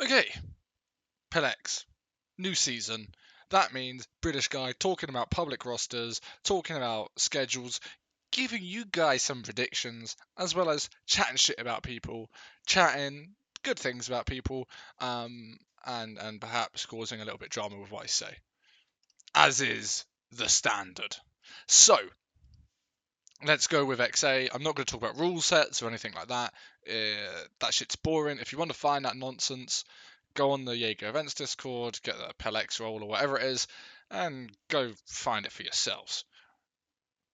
Okay, PIL, new season. That means British guy talking about public rosters, talking about schedules, giving you guys some predictions, as well as chatting shit about people, chatting good things about people, and perhaps causing a little bit drama with what I say, as is the standard. So let's go with XA. I'm not going to talk about rule sets or anything like that. That shit's boring. If you want to find that nonsense, go on the Jaeger Events Discord, get the PELX roll or whatever it is, and go find it for yourselves.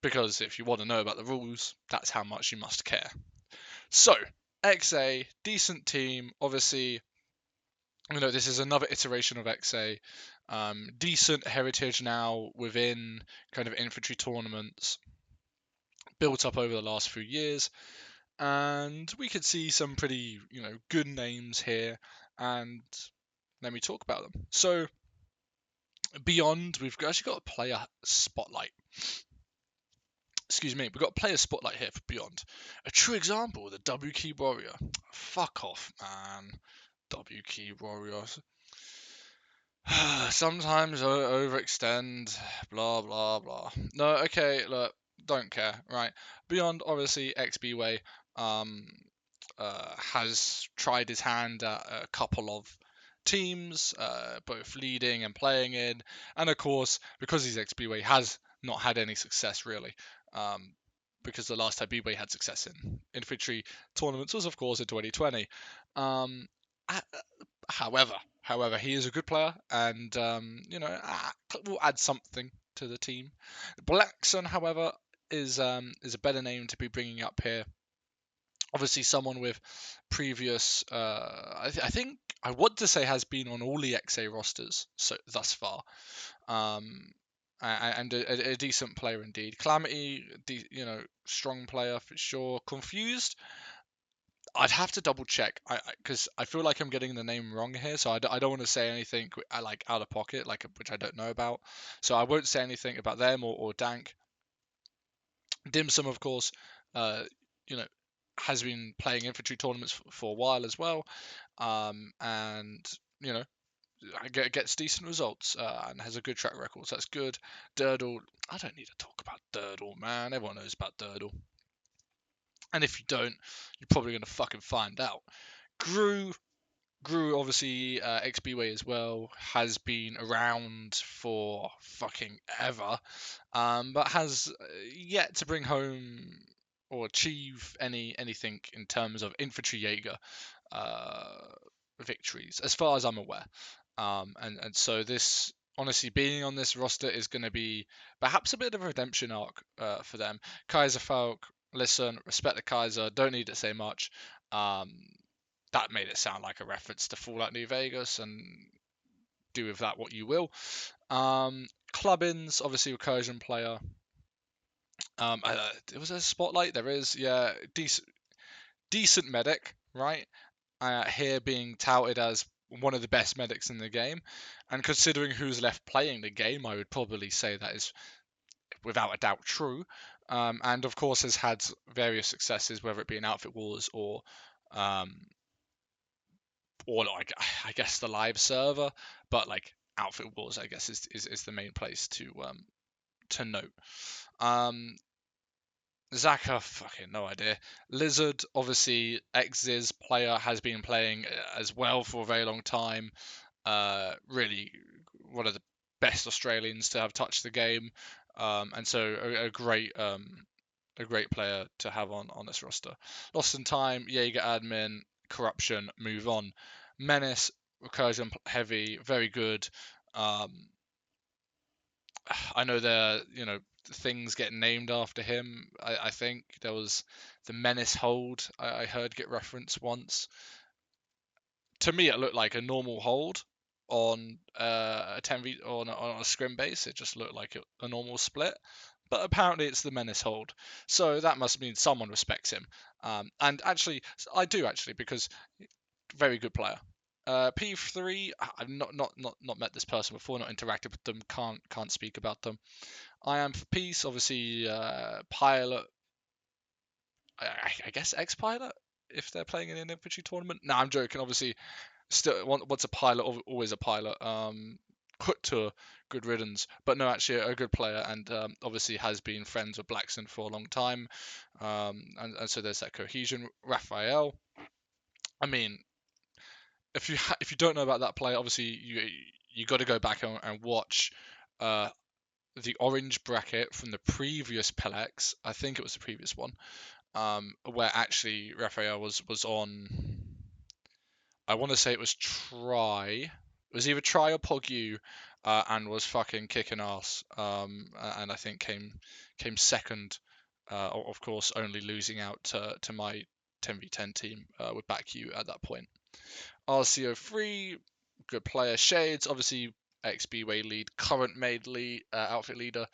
Because if you want to know about the rules, that's how much you must care. So, XA, decent team. Obviously, this is another iteration of XA. Decent heritage now within kind of infantry tournaments, built up over the last few years. And we could see some pretty, good names here. And let me talk about them. So, Beyond, we've actually got a player spotlight. Excuse me, we've got a player spotlight here for Beyond. A true example, the W Key Warrior. Fuck off, man. W Key Warriors. Sometimes overextend, blah blah blah. No, okay, look, don't care, right? Beyond, obviously, XBWay has tried his hand at a couple of teams, both leading and playing in, and of course, because he's XBWay, has not had any success really. Because the last time B-Way had success in infantry tournaments was, of course, in 2020. Um, however, he is a good player, and will add something to the team. Blackson, however, is a better name to be bringing up here. Obviously, someone with previous, I think I want to say has been on all the XA rosters so thus far, and a decent player indeed. Calamity, strong player for sure. Confused, I'd have to double check, because I feel like I'm getting the name wrong here, so I don't want to say anything like out of pocket, like which I don't know about. So I won't say anything about them or Dank. Dim Sum, of course, uh, you know, has been playing infantry tournaments for a while as well, and you know gets decent results and has a good track record, so that's good. Durdle, I don't need to talk about Durdle, man. Everyone knows about Durdle, and if you don't, you're probably gonna fucking find out. Grew obviously XBWay as well, has been around for fucking ever, but has yet to bring home or achieve anything in terms of infantry Jaeger uh, victories, as far as I'm aware. And so this, honestly, being on this roster is going to be perhaps a bit of a redemption arc for them. Kaiser Falk, listen, respect the Kaiser, don't need to say much. Um, that made it sound like a reference to Fallout New Vegas, and do with that what you will. Clubbins, obviously recursion player. It was a spotlight. There is, yeah, decent medic, right? Here being touted as one of the best medics in the game, and considering who's left playing the game, I would probably say that is without a doubt true. And of course has had various successes, whether it be in Outfit Wars um, or like I guess the live server, but like Outfit Wars, I guess is the main place to note. Um, Zaka, fucking no idea. Lizard, obviously, X's player, has been playing as well for a very long time. Really, one of the best Australians to have touched the game, and so a great player to have on this roster. Lost in Time, Jaeger admin, Corruption, move on. Menace, recursion heavy, very good. Um, I know things get named after him. I think there was the Menace hold I heard get referenced once. To me, it looked like a normal hold on a 10v on a scrim base. It just looked like a normal split, but apparently it's the Menace hold. So that must mean someone respects him. And actually, I do actually, because very good player. P3, I've not met this person before, not interacted with them, can't speak about them. I Am for Peace, obviously, pilot. I guess ex-pilot if they're playing in an infantry tournament. No, I'm joking. Obviously, Still, once a pilot, always a pilot. To good riddance. But no, actually, a good player, and obviously has been friends with Blackson for a long time. And so there's that cohesion. Raphael. I mean, if you don't know about that player, obviously you got to go back and watch uh, the orange bracket from the previous PIL. I think it was the previous one, where actually Raphael was on. I want to say it was Try. It was either Try or Pog and was fucking kicking ass. And I think came second. Of course, only losing out to my 10v10 team with back you at that point. RCO3, good player. Shades, obviously ex-B-Way lead, current made lead, outfit leader.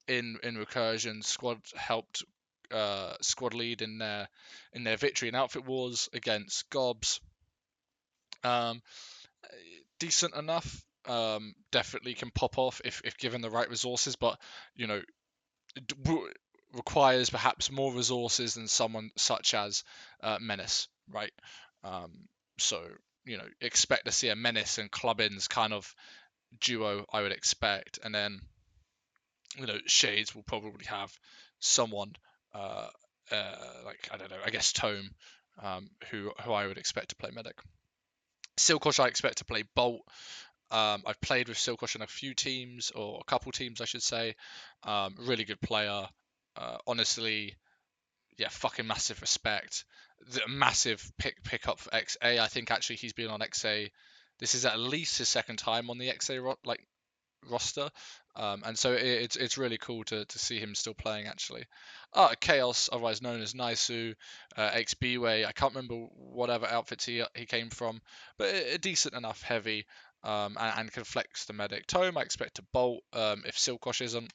In Recursion, squad helped squad lead in their victory in Outfit Wars against Gobs. Decent enough. Definitely can pop off if given the right resources, but you know, requires perhaps more resources than someone such as Menace, right? So you know, expect to see a Menace and Clubbins kind of duo, I would expect, and then you know, Shades will probably have someone uh, like I don't know, I guess Tome, who I would expect to play medic. Silkosh I expect to play Bolt. I've played with Silkosh in a few teams, or a couple teams, I should say. Really good player. Honestly, yeah, fucking massive respect. The massive pick up for XA. I think actually he's been on XA. This is at least his second time on the XA roster, and so it's really cool to see him still playing actually. Chaos, otherwise known as Naisu, XB-Way. I can't remember whatever outfits he came from, but a decent enough heavy, and can flex the medic. Tome I expect to bolt if Silkosh isn't.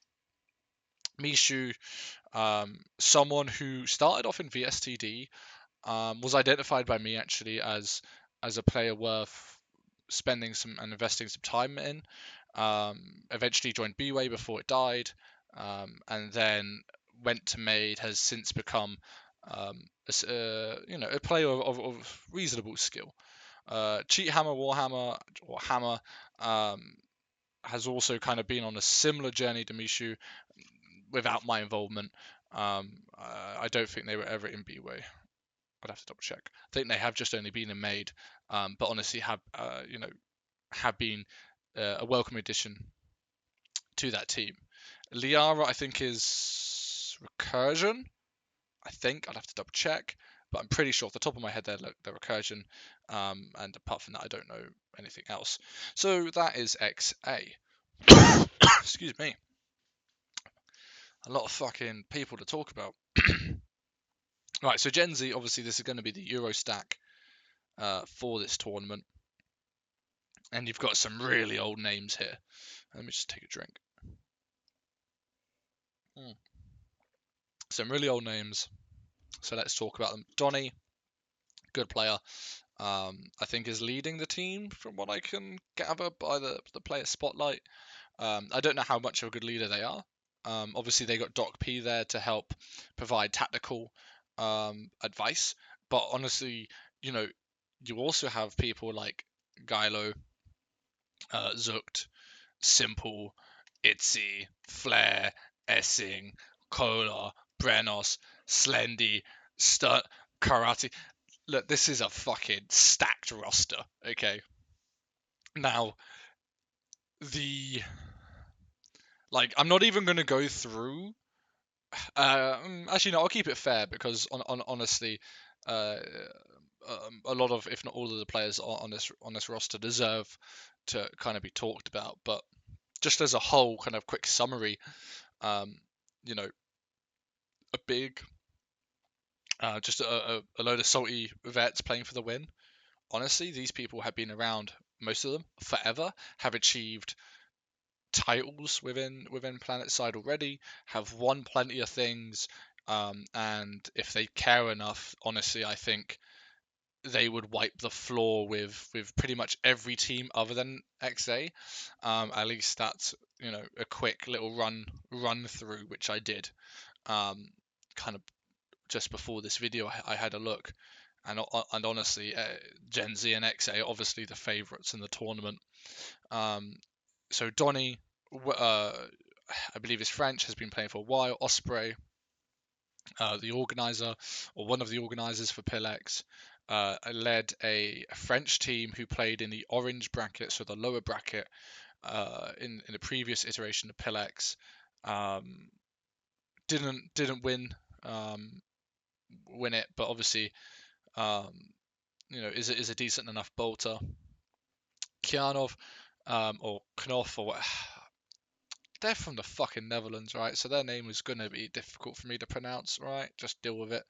Mishu, someone who started off in VSTD, was identified by me actually as a player worth spending some and investing some time in. Eventually joined B-Way before it died, and then went to Made. Has since become a player of reasonable skill. Cheat Hammer Warhammer or Hammer has also kind of been on a similar journey to Mishu without my involvement. I don't think they were ever in B-Way. I'd have to double check. I think they have just only been in Made, but honestly have been a welcome addition to that team. Liara, I think, is Recursion. I think I'd have to double check, but I'm pretty sure off the top of my head they're Recursion. And apart from that, I don't know anything else. So that is XA. Excuse me. A lot of fucking people to talk about. Right, so Gen Z, obviously, this is going to be the Euro stack for this tournament. And you've got some really old names here. Let me just take a drink. Some really old names. So let's talk about them. Donny, good player. I think is leading the team from what I can gather by the player spotlight. I don't know how much of a good leader they are. Obviously, they got Doc P there to help provide tactical advice. But honestly, you know, you also have people like Gylo, Zucht, Simple, Itzy, Flair, Essing, Kola, Brenos, Slendy, Stut, Karate. Look, this is a fucking stacked roster, okay? Now, I'm not even going to go through. Actually, no, I'll keep it fair because honestly, a lot of, if not all of the players on this roster deserve to kind of be talked about. But just as a whole, kind of quick summary, you know, a big, just a load of salty vets playing for the win. Honestly, these people have been around, most of them, forever, have achieved titles within PlanetSide already, have won plenty of things, and if they care enough, honestly, I think they would wipe the floor with pretty much every team other than XA. At least that's a quick little run through which I did, kind of just before this video. I had a look, and honestly, Gen Z and XA are obviously the favourites in the tournament. So Donny, I believe is French, has been playing for a while. Osprey, the organizer, or one of the organizers for PILX, led a French team who played in the orange bracket, so the lower bracket, in the previous iteration of PILX. Didn't win it, but obviously, um, is a decent enough bolter. Kianov, or Knopf, or what? They're from the fucking Netherlands, right? So their name is going to be difficult for me to pronounce, right? Just deal with it.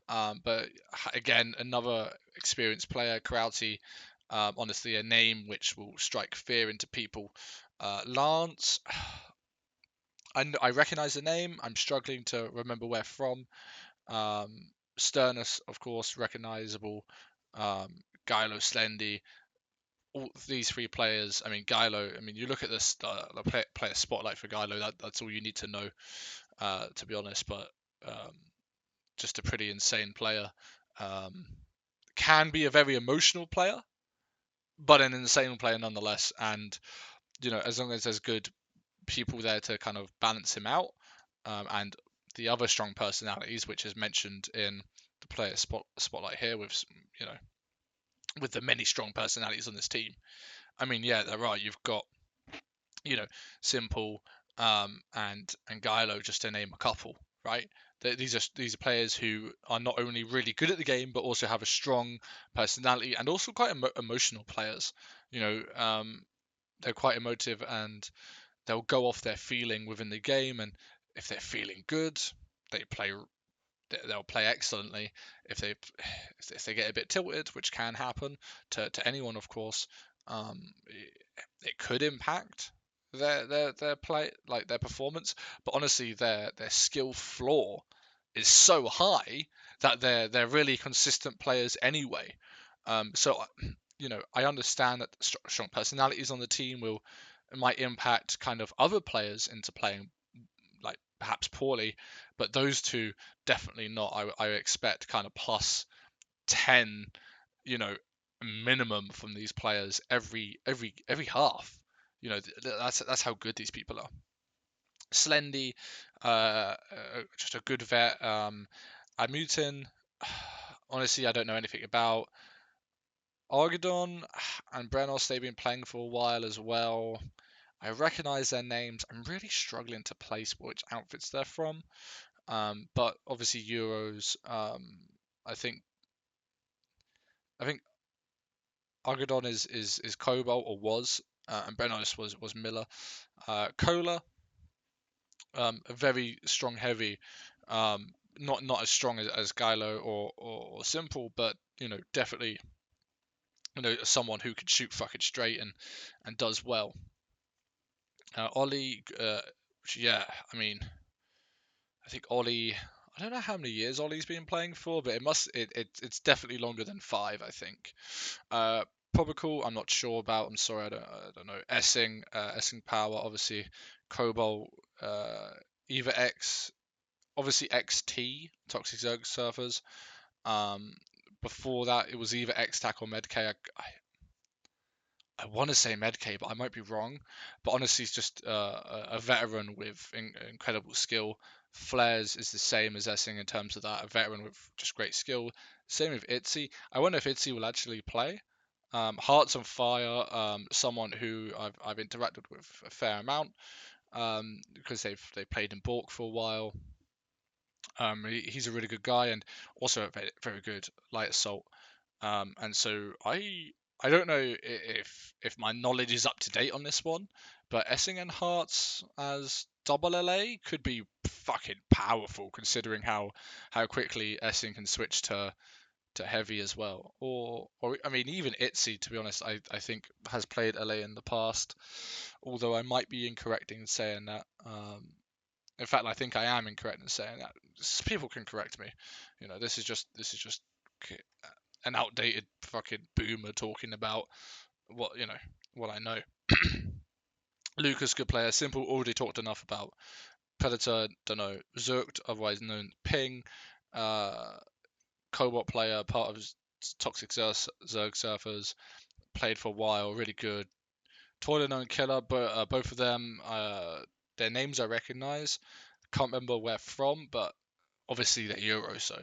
But again, another experienced player, Krauty, honestly, a name which will strike fear into people. Lance, I recognize the name. I'm struggling to remember where from. Sternus, of course, recognizable. Gylo, Slendy, all these three players. I mean, Gylo. I mean, you look at this the player spotlight for Gylo. That's all you need to know, to be honest. But just a pretty insane player. Um, can be a very emotional player, but an insane player nonetheless. And as long as there's good people there to kind of balance him out, and the other strong personalities, which is mentioned in the player spotlight here, with the many strong personalities on this team. I mean, yeah, they're right. You've got Simple, and Gylo, just to name a couple, right? These are players who are not only really good at the game, but also have a strong personality and also quite emotional players. They're quite emotive, and they'll go off their feeling within the game. And if they're feeling good, they play they'll play excellently. If they get a bit tilted, which can happen to anyone, of course, it could impact their play, like their performance. But honestly, their skill floor is so high that they're really consistent players anyway. So I understand that strong personalities on the team might impact kind of other players into playing like perhaps poorly, but those two definitely not. I expect kind of plus 10, you know, minimum from these players every half. That's how good these people are. Slendy, just a good vet. Admutin, honestly, I don't know anything about. Argadon and Brenos, they've been playing for a while as well. I recognize their names. I'm really struggling to place which outfits they're from. But obviously Euros. I think I think Argadon is Cobalt, or was, and Brenos was Miller. Cola, a very strong heavy. Not as strong as Gylo or Simple, but definitely someone who can shoot fucking straight and does well. Ollie, yeah, I mean, I think Ollie. I don't know how many years Ollie's been playing for, but it's definitely longer than 5, I think. Probacool, I'm not sure about. I'm sorry, I don't know. Essing Power, obviously. Cobalt, Eva X, obviously XT, Toxic Zerg Surfers. Um, Before that, it was either X Tac or Medk. I want to say Medk, but I might be wrong. But honestly, he's just a veteran with incredible skill. Flares is the same as Essing in terms of that, a veteran with just great skill. Same with Itzy. I wonder if Itzy will actually play. Hearts on Fire, someone who I've interacted with a fair amount, because they played in Bork for a while. He's a really good guy and also a very, very good light assault. And so I don't know if my knowledge is up to date on this one, but Essingen Hearts as double LA could be fucking powerful considering how quickly Essing can switch to heavy as well. Or I mean even Itzy, to be honest, I think has played LA in the past, although I might be incorrect in saying that. In fact, I think I am incorrect in saying that. People can correct me. This is just an outdated fucking boomer talking about what I know. Lucas, good player. Simple, already talked enough about. Predator, don't know. Zerkt, otherwise known Ping. Uh, Cobalt player, part of Toxic Zerg Surfers, played for a while, really good. Toiler Known Killer, but both of them, their names I recognise. Can't remember where from, but obviously they're Euro, so.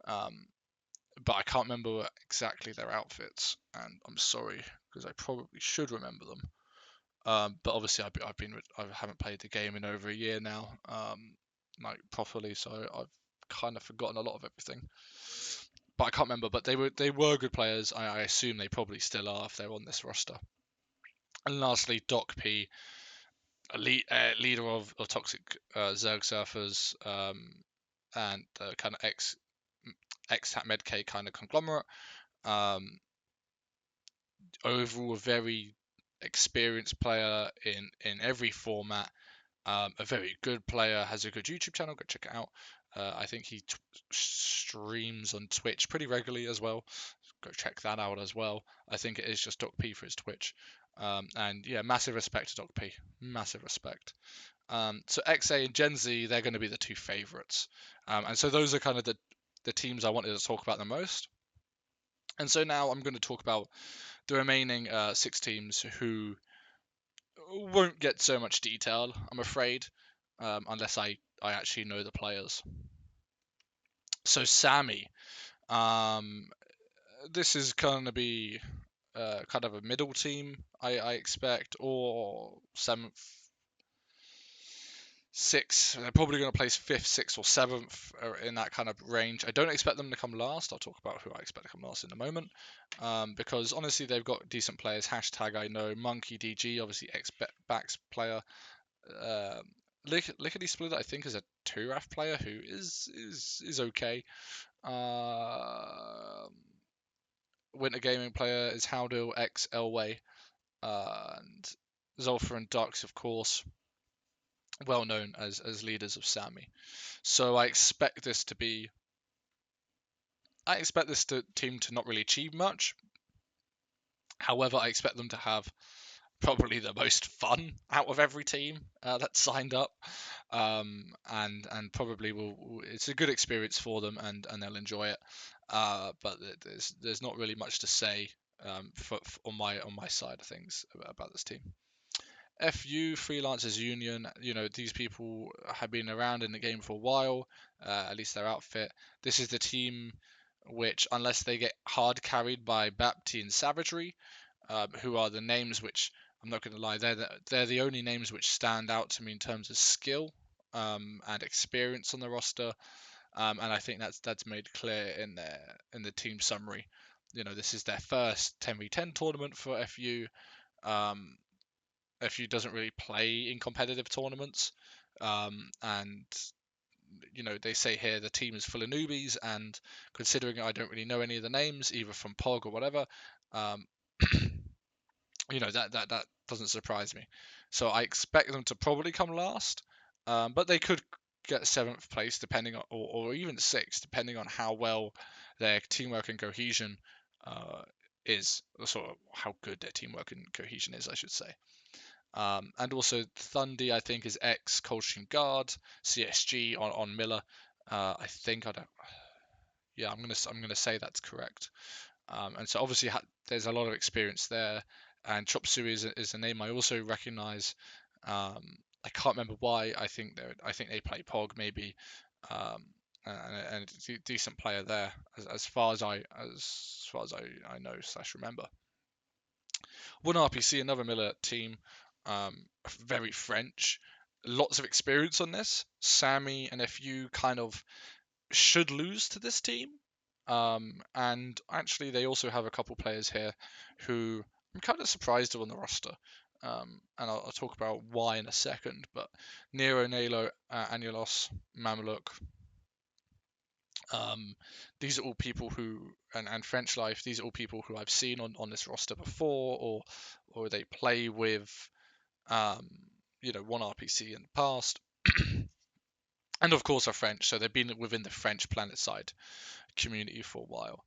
But I can't remember exactly their outfits, and I'm sorry because I probably should remember them. But obviously I haven't played the game in over a year now, like properly, so I've kind of forgotten a lot of everything. But I can't remember. But they were good players. I assume they probably still are if they're on this roster. And lastly, Doc P, leader of Toxic Zerg Surfers, and kind of ex-Hat Medk kind of conglomerate. Overall, a very experienced player in every format. A very good player, has a good YouTube channel. Go check it out. I think he streams on Twitch pretty regularly as well. Go check that out as well. I think it is just Doc P for his Twitch. And yeah, massive respect to Doc P. Massive respect. So XA and Gen Z, they're going to be the two favorites. And so those are kind of the teams I wanted to talk about the most. And so now I'm going to talk about the remaining 6 teams who won't get so much detail, I'm afraid, unless I actually know the players. So Sammy, this is going to be kind of a middle team, I expect, or 7th, 6th. They're probably going to place 5th, 6th, or 7th in that kind of range. I don't expect them to come last. I'll talk about who I expect to come last in a moment, because honestly they've got decent players. Hashtag I know Monkey DG, obviously ex-Backs player. Lickety Split, I think, is a 2RAF player who is okay. Winter Gaming player is Howdell X Elway, and Zolfa and Dux, of course, well known as leaders of Sammy. So I expect this team to not really achieve much. However, I expect them to have probably the most fun out of every team that's signed up, and probably it's a good experience for them, and they'll enjoy it. But there's not really much to say on my side of things about this team. FU Freelancers Union, these people have been around in the game for a while, at least their outfit. This is the team which, unless they get hard carried by Bapti and Savagery, who are the names which, I'm not going to lie, they're the only names which stand out to me in terms of skill and experience on the roster, and I think that's made clear in the team summary. This is their first 10v10 tournament for FU. FU doesn't really play in competitive tournaments, and they say here the team is full of newbies, and considering I don't really know any of the names, either from POG or whatever, that doesn't surprise me. So I expect them to probably come last, but they could get 7th place depending on, or even 6th, depending on how well their teamwork and cohesion is, sort of how good their teamwork and cohesion is, I should say. And also Thundy, I think, is ex Coldstream Guard, CSG on Miller. I think I'm gonna say that's correct. And so obviously there's a lot of experience there. And Chop Suey is a name I also recognise. I can't remember why. I think they play Pog maybe, and a decent player there as far as I know / remember. One RPC, another Miller team, very French, lots of experience on this. Sammy and FU kind of should lose to this team. And actually, they also have a couple players here who I'm kind of surprised are on the roster. And I'll talk about why in a second. But Nero, Nalo, Anulos, Mamelook, these are all people who, and French Life, these are all people who I've seen on this roster before, or they play with, one RPC in the past. And of course are French, so they've been within the French PlanetSide community for a while.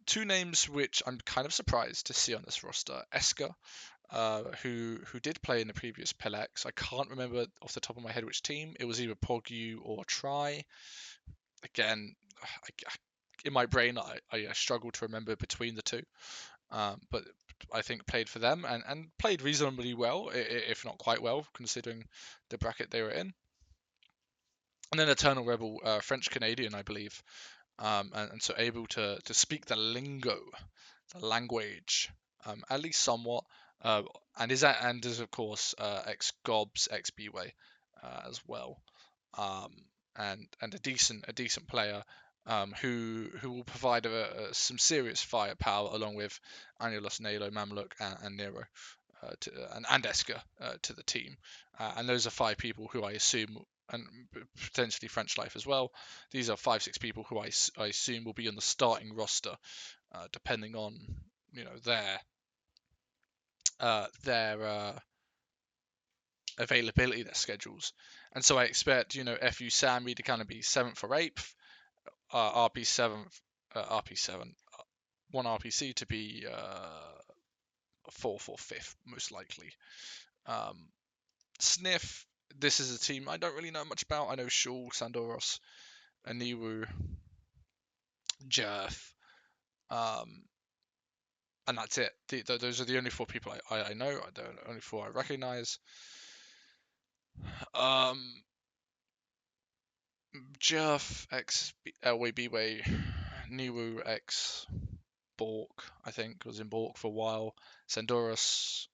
2 names which I'm kind of surprised to see on this roster: Esker, who did play in the previous PILX. I can't remember off the top of my head which team. It was either PogU or Try. Again, in my brain, I struggle to remember between the two. But I think played for them and played reasonably well, if not quite well, considering the bracket they were in. And then Eternal Rebel, French Canadian, I believe, and so able to speak the lingo, the language, at least somewhat. And is of course ex Gobs, ex B-Way as well, um, and a decent player, who will provide some serious firepower along with Angelos, Nalo, Mamluk, and Nero. And Esker to the team, and those are 5 people who I assume, and potentially French Life as well. These are 5-6 people who I assume will be on the starting roster, depending on their availability, their schedules. And so I expect FU Sammy to kind of be 7th or 8th, RP 7th, RP 7, one RPC to be 4th or 5th most likely. Sniff, this is a team I don't really know much about. I know Shul, Sandoros, Aniwu, Jerf, and that's it. Those are the only 4 people I know. The only 4 I recognize. Jerf x LWBWay, Niwu x Bork, I think, was in Bork for a while. Sandoros,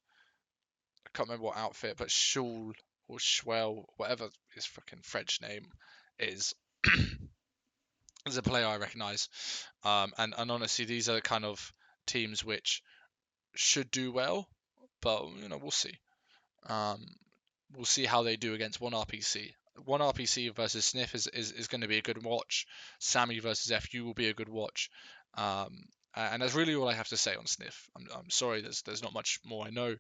I can't remember what outfit, but Shul or Schwell, whatever his fucking French name is, is a player I recognise. And honestly, these are the kind of teams which should do well, but we'll see. We'll see how they do against one RPC. One RPC versus Sniff is going to be a good watch. Sammy versus FU will be a good watch. And that's really all I have to say on Sniff. I'm sorry, there's not much more I know.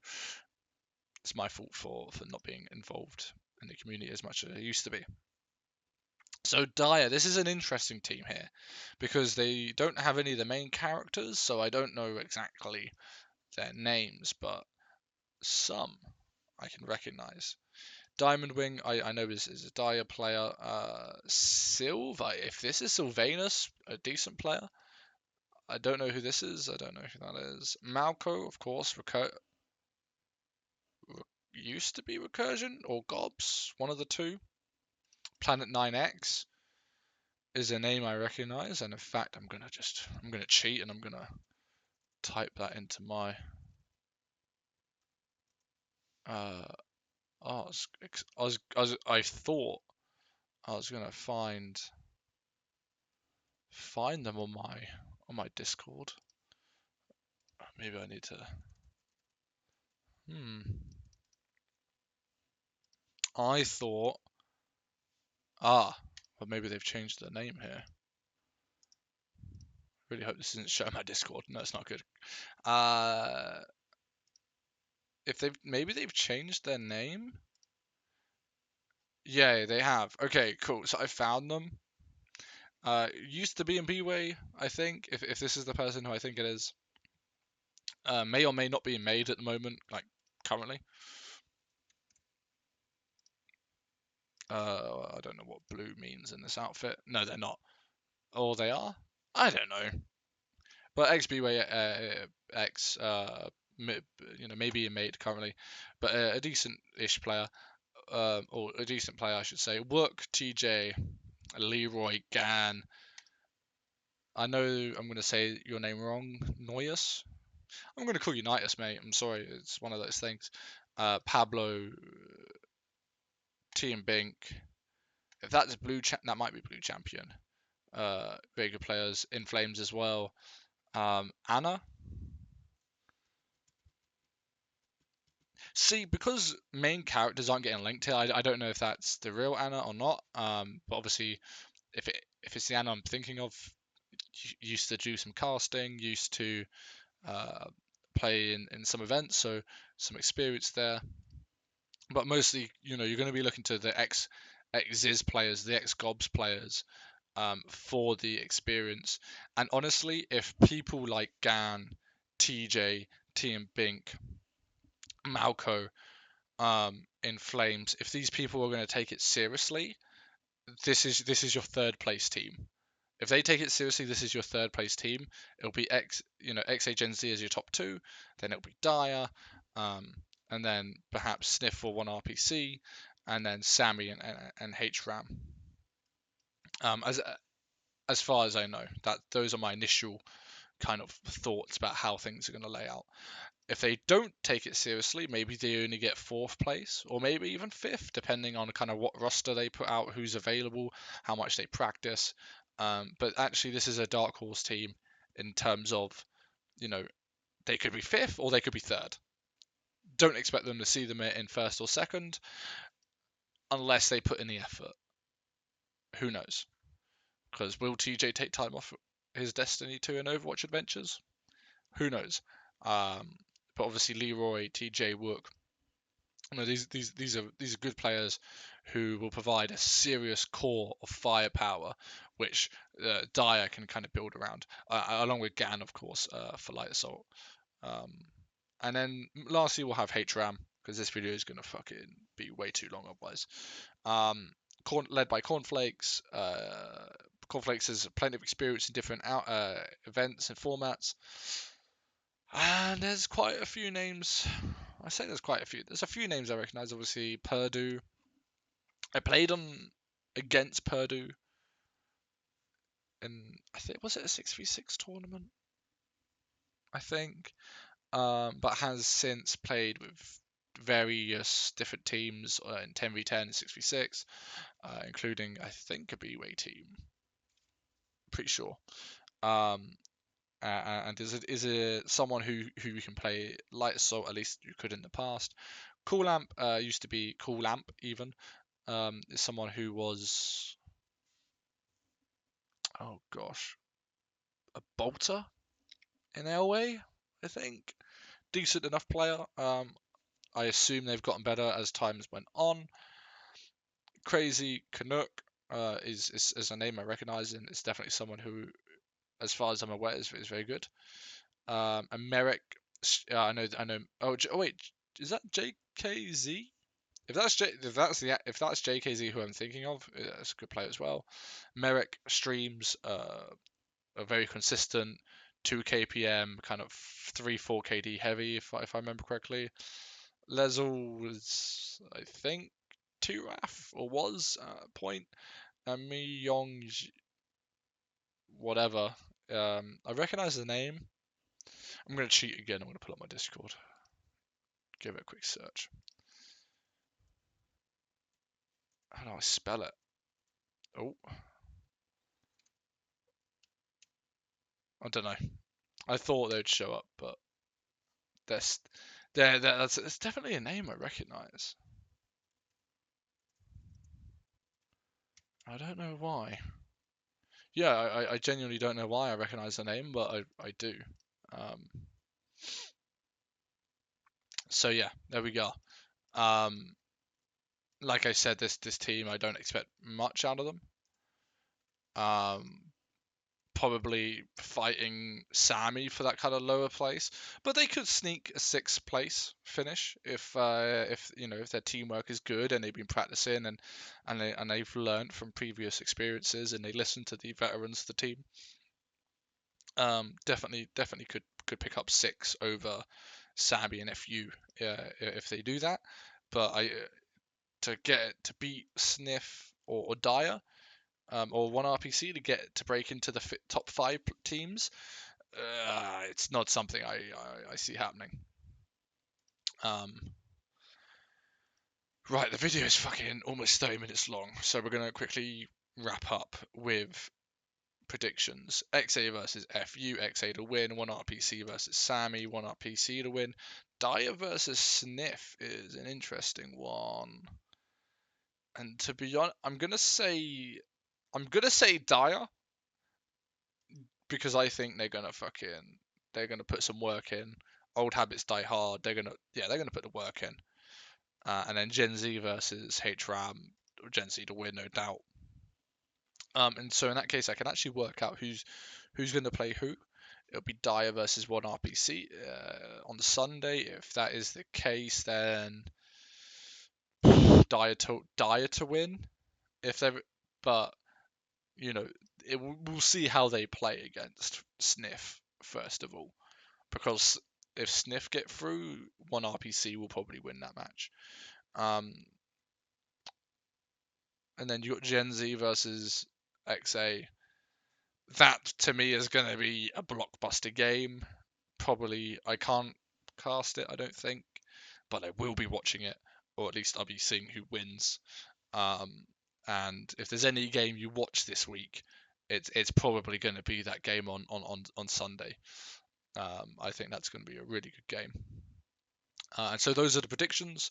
It's my fault for not being involved in the community as much as I used to be. So Dire, this is an interesting team here because they don't have any of the main characters, so I don't know exactly their names, but some I can recognize. Diamond Wing, I know this is a Dire player. Sylv, if this is Sylvanus, a decent player. I don't know who this is. I don't know who that is. Malco, of course, used to be Recursion or Gobs, one of the two. Planet 9X is a name I recognize, and in fact, I'm gonna cheat and I'm gonna type that into my. I thought I was gonna find them on my Discord. Maybe I need to. I thought. But maybe they've changed their name here. Really hope this isn't showing my Discord. No, it's not good. If maybe they've changed their name. Yeah, they have. Okay, cool. So I found them. Used to be in B-Way, I think. If this is the person who I think it is, may or may not be made at the moment, like currently. I don't know what blue means in this outfit. No, they're not. Or they are. I don't know. But XBWay X, maybe a mate currently, but a decent-ish player, or a decent player, I should say. Work TJ, Leroy Gan. I know I'm going to say your name wrong, Noyus. I'm going to call you Nitus, mate. I'm sorry, it's one of those things. Pablo, T and Bink. If that's that might be blue champion. Very good players. In Flames as well. Anna. See, because main characters aren't getting linked here, I don't know if that's the real Anna or not. But obviously, if it's the Anna I'm thinking of, used to do some casting, used to play in some events, so some experience there. But mostly, you're going to be looking to the ex-Ziz players, the ex-Gobs players, for the experience. And honestly, if people like Gan, TJ, T and Bink, Malco, in Flames, if these people are going to take it seriously, this is your third place team. if they take it seriously, this is your third place team. It'll be XA Gen Z as your top two, then it'll be Dire, and then perhaps Sniff for one RPC, and then Sammy and HRAM. As far as I know, those are my initial kind of thoughts about how things are going to lay out. If they don't take it seriously, maybe they only get fourth place or maybe even fifth, depending on kind of what roster they put out, who's available, how much they practice. But actually, this is a dark horse team in terms of, they could be fifth or they could be third. Don't expect them to see them in first or second unless they put in the effort. Who knows? Because will TJ take time off his Destiny 2 and Overwatch adventures? Who knows? But obviously Leroy, TJ, Wook, these are good players who will provide a serious core of firepower, which Dire can kind of build around, along with Gan, of course, for Light Assault. And then lastly, we'll have HRAM, because this video is going to fucking be way too long otherwise. Led by Cornflakes. Cornflakes has plenty of experience in different events and formats. And there's quite a few names. I say there's quite a few. There's a few names I recognise. Obviously, Purdue. I played against Purdue in, I think, was it a 6v6 tournament? I think. But has since played with various different teams in 10v10 and 6v6, including, I think, a B-Way team. Pretty sure. And is someone who you can play Light Assault, at least you could in the past. Cool Lamp used to be Cool Lamp even. Is someone who was, oh gosh, a bolter in LA, I think. Decent enough player. I assume they've gotten better as times went on. Crazy Canuck is a name I recognise, and it's definitely someone who, as far as I'm aware, is very good. And Merrick, I know. Oh wait, is that JKZ? If that's JKZ who I'm thinking of, that's a good player as well. Merrick streams are very consistent, 2 KPM, kind of 3-4 KD heavy, if I remember correctly. Lezel was, I think, 2 RAF or was at a point. And Mi Yong, whatever. I recognize the name. I'm going to cheat again. I'm going to pull up my Discord. Give it a quick search. How do I spell it? Oh. I don't know. I thought they'd show up, but that's definitely a name I recognize. I don't know why. Yeah, I genuinely don't know why I recognize the name, but I do. So yeah, there we go. Like I said, this team, I don't expect much out of them. Probably fighting Sammy for that kind of lower place, but they could sneak a 6th place finish if their teamwork is good and they've been practicing and they've learned from previous experiences and they listen to the veterans of the team. Definitely could pick up 6 over Sammy and FU if they do that. But to beat Sniff or Dire, or one RPC to break into the top 5 teams, it's not something I see happening. Right, the video is fucking almost 30 minutes long, so we're going to quickly wrap up with predictions. XA versus FU, XA to win. 1 RPC versus Sammy, 1 RPC to win. Dire versus Sniff is an interesting one. And to be honest, I'm gonna say Dire, because I think they're gonna put some work in. Old habits die hard. They're gonna put the work in. And then Gen Z versus HRAM, Gen Z to win, no doubt. And so in that case, I can actually work out who's gonna play who. It'll be Dire versus 1 RPC on the Sunday. If that is the case, then Dire to win. But we'll see how they play against Sniff first of all, because if Sniff get through, one RPC will probably win that match. And then you got Gen Z versus XA. That to me is going to be a blockbuster game. Probably I can't cast it, I don't think, but I will be watching it, or at least I'll be seeing who wins. And if there's any game you watch this week, it's probably going to be that game on Sunday. I think that's going to be a really good game. And so those are the predictions.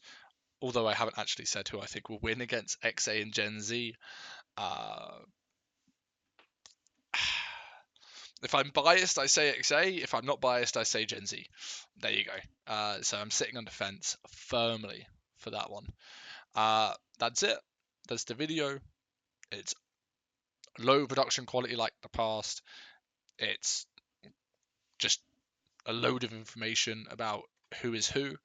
Although I haven't actually said who I think will win against XA and Gen Z. If I'm biased, I say XA. If I'm not biased, I say Gen Z. There you go. So I'm sitting on the fence firmly for that one. That's it. That's the video. It's low production quality like the past. It's just a load of information about who is who,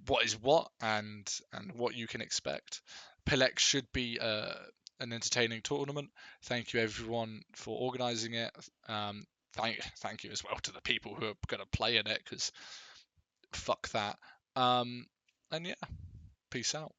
what is what, and what you can expect. PIL should be an entertaining tournament. Thank you everyone for organising it. Thank you as well to the people who are going to play in it, because fuck that. And yeah, peace out.